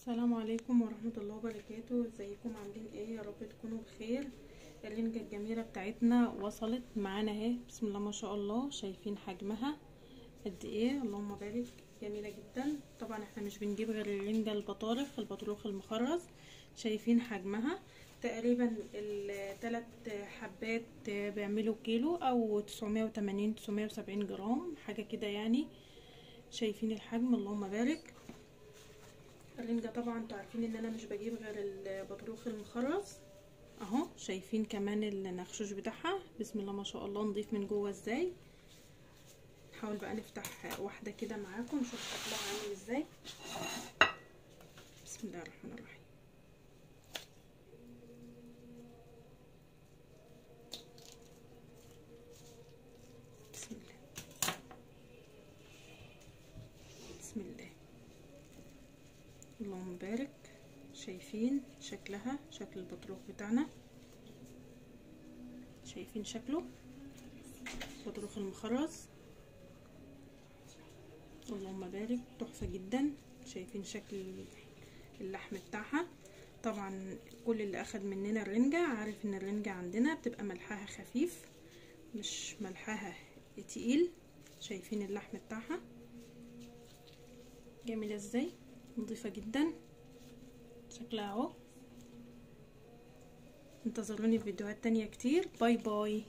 السلام عليكم ورحمة الله وبركاته. ازيكم عاملين ايه؟ يا رب تكونوا بخير. الرنجة الجميلة بتاعتنا وصلت معانا اهي، بسم الله ما شاء الله. شايفين حجمها قد ايه؟ اللهم بارك، جميلة جدا. طبعا احنا مش بنجيب غير الرنجة البطروخ المخرز. شايفين حجمها تقريبا الثلاث حبات بيعملوا كيلو او 980 970 جرام حاجة كده يعني. شايفين الحجم؟ اللهم بارك. الرنجة طبعا انتوا عارفين ان انا مش بجيب غير البطروخ المخرز اهو. شايفين كمان النخشوش بتاعها، بسم الله ما شاء الله، نضيف من جوه ازاي. نحاول بقى نفتح واحدة كده معاكم نشوف شكلها عامل ازاي. بسم الله الرحمن الرحيم. بسم الله بسم الله، اللهم بارك. شايفين شكلها، شكل البطروخ بتاعنا، شايفين شكله بطروخ المخرز، اللهم بارك، تحفة جدا. شايفين شكل اللحم بتاعها. طبعا كل اللي اخد مننا الرنجة عارف ان الرنجة عندنا بتبقى ملحها خفيف مش ملحها تقيل. شايفين اللحم بتاعها جميلة ازاي، نظيفة جدا، شكلها اهو. انتظروني في فيديوهات تانية كتير. باي باي.